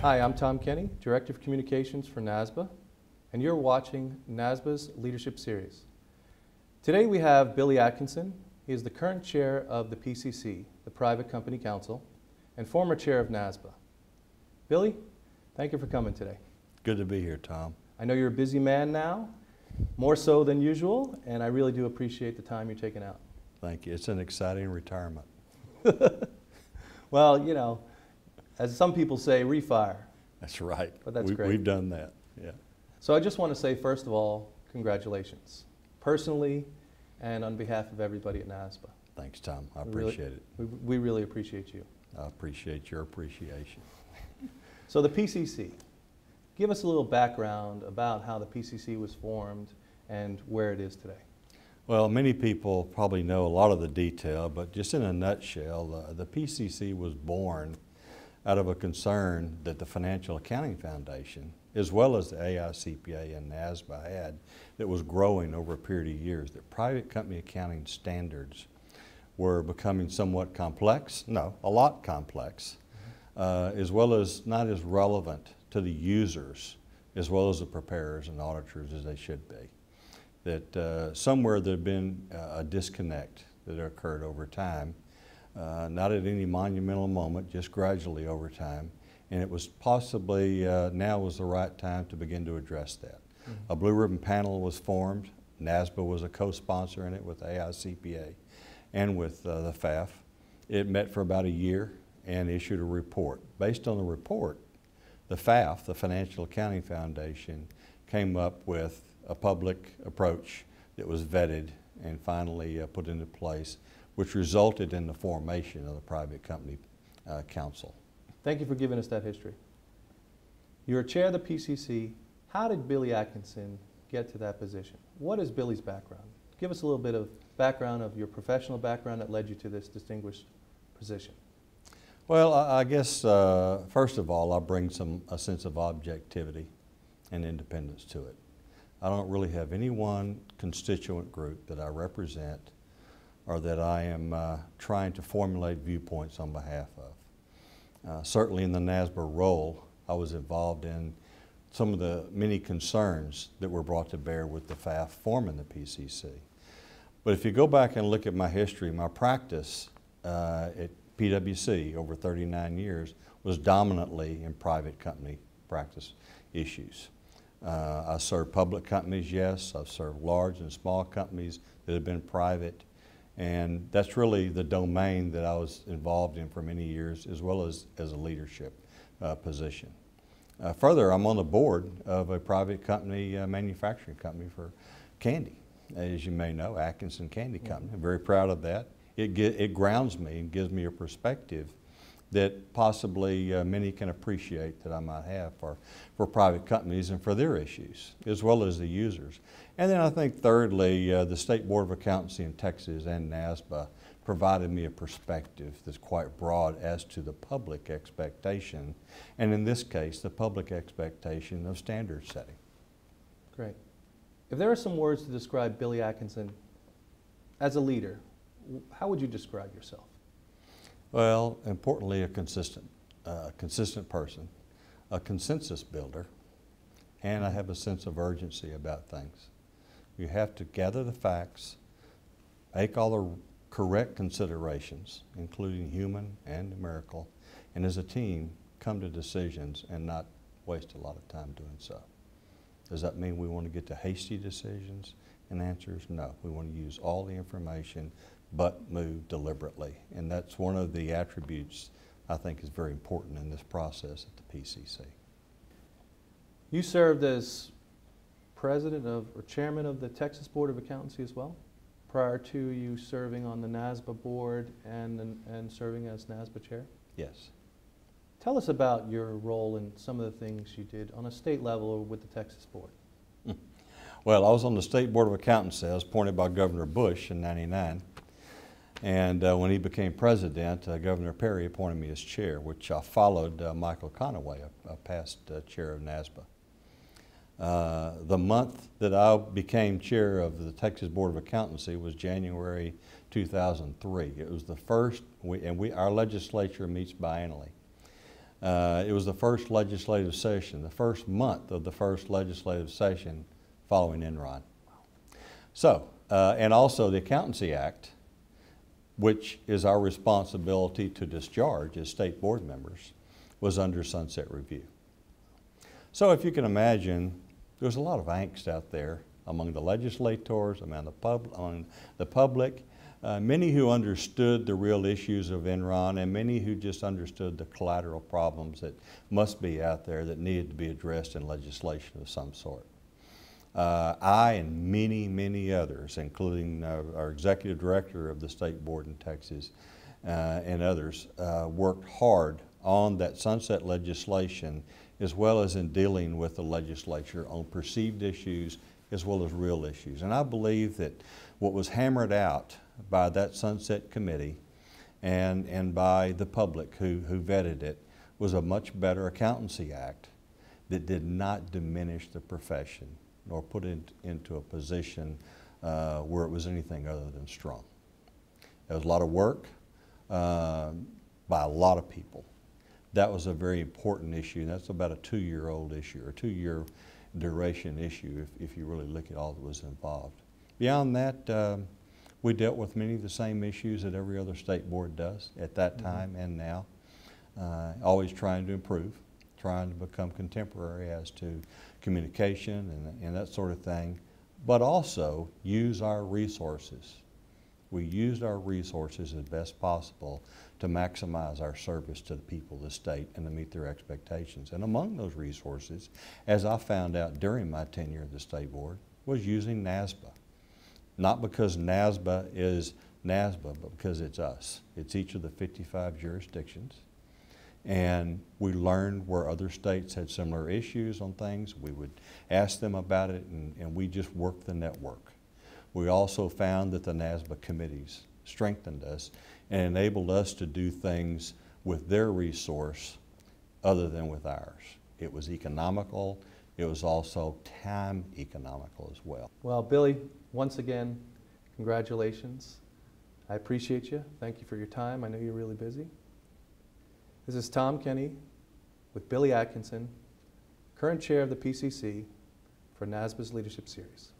Hi, I'm Tom Kenny, Director of Communications for NASBA, and you're watching NASBA's Leadership Series. Today we have Billy Atkinson. He is the current chair of the PCC, the Private Company Council, and former chair of NASBA. Billy, thank you for coming today. Good to be here, Tom. I know you're a busy man now, more so than usual, and I really do appreciate the time you're taking out. Thank you. It's an exciting retirement. Well, you know, as some people say, refire. That's right. But that's great. We've done that, yeah. So I just want to say, first of all, congratulations, personally and on behalf of everybody at NASBA. Thanks, Tom. I appreciate it. We really appreciate you. I appreciate your appreciation. So the PCC, give us a little background about how the PCC was formed and where it is today. Well, many people probably know a lot of the detail, but just in a nutshell, the PCC was born out of a concern that the Financial Accounting Foundation, as well as the AICPA and NASBA had, that was growing over a period of years, that private company accounting standards were becoming somewhat complex, no, a lot complex, as well as not as relevant to the users, as well as the preparers and auditors as they should be. That somewhere there had been a disconnect that occurred over time, not at any monumental moment, just gradually over time, and it was possibly now was the right time to begin to address that. A blue ribbon panel was formed. NASBA was a co-sponsor in it with AICPA and with the FAF. It met for about a year and issued a report. Based on the report, the FAF, the Financial Accounting Foundation, came up with a public approach that was vetted and finally put into place, which resulted in the formation of the Private Company Council. Thank you for giving us that history. You're chair of the PCC. How did Billy Atkinson get to that position? What is Billy's background? Give us a little bit of background of your professional background that led you to this distinguished position. Well, I guess first of all, I bring a sense of objectivity and independence to it. I don't really have any one constituent group that I represent or that I am trying to formulate viewpoints on behalf of. Certainly in the NASBA role, I was involved in some of the many concerns that were brought to bear with the FAF forming the PCC. But if you go back and look at my history, my practice at PwC over 39 years was dominantly in private company practice issues. I served public companies, yes. I've served large and small companies that have been private. And that's really the domain that I was involved in for many years, as well as a leadership position. Further, I'm on the board of a private company, manufacturing company for candy. As you may know, Atkinson Candy Company. I'm very proud of that. It grounds me and gives me a perspective that possibly many can appreciate that I might have for private companies and for their issues, as well as the users. And then I think thirdly, the State Board of Accountancy in Texas and NASBA provided me a perspective that's quite broad as to the public expectation, and in this case, the public expectation of standard setting. Great. If there are some words to describe Billy Atkinson as a leader, how would you describe yourself? Well, importantly, a consistent person, a consensus builder, and I have a sense of urgency about things. You have to gather the facts, make all the correct considerations, including human and numerical, and as a team, come to decisions and not waste a lot of time doing so. Does that mean we want to get to hasty decisions and answers? No, we want to use all the information but move deliberately. And that's one of the attributes I think is very important in this process at the PCC. You served as president of, or chairman of the Texas Board of Accountancy as well, prior to you serving on the NASBA board and serving as NASBA chair? Yes. Tell us about your role in some of the things you did on a state level or with the Texas board. Well, I was on the State Board of Accountancy. I was appointed by Governor Bush in '99. And when he became president, Governor Perry appointed me as chair, which I followed Michael Conaway, a past chair of NASBA. The month that I became chair of the Texas Board of Accountancy was January 2003. It was the first, our legislature meets biannually. It was the first legislative session, the first month of the first legislative session following Enron. So, and also the Accountancy Act, which is our responsibility to discharge as state board members, was under sunset review. So if you can imagine, there's a lot of angst out there among the legislators, among the public, many who understood the real issues of Enron and many who just understood the collateral problems that must be out there that needed to be addressed in legislation of some sort. I and many others, including our executive director of the state board in Texas and others, worked hard on that sunset legislation as well as in dealing with the legislature on perceived issues as well as real issues. And I believe that what was hammered out by that sunset committee and by the public who vetted it was a much better accountancy act that did not diminish the profession nor put it into a position where it was anything other than strong. There was a lot of work by a lot of people. That was a very important issue. That's about a 2-year-old issue, or 2-year duration issue if you really look at all that was involved. Beyond that, we dealt with many of the same issues that every other state board does at that time and now, always trying to improve, trying to become contemporary as to communication and that sort of thing, but also use our resources. We used our resources as best possible to maximize our service to the people of the state and to meet their expectations. And among those resources, as I found out during my tenure at the state board, was using NASBA. Not because NASBA is NASBA, but because it's us. It's each of the 55 jurisdictions. And we learned where other states had similar issues on things. We would ask them about it, and we just worked the network. We also found that the NASBA committees strengthened us and enabled us to do things with their resource other than with ours. It was economical. It was also time economical as well. Well, Billy, once again, congratulations. I appreciate you. Thank you for your time. I know you're really busy. This is Tom Kenny with Billy Atkinson, current chair of the PCC for NASBA's Leadership Series.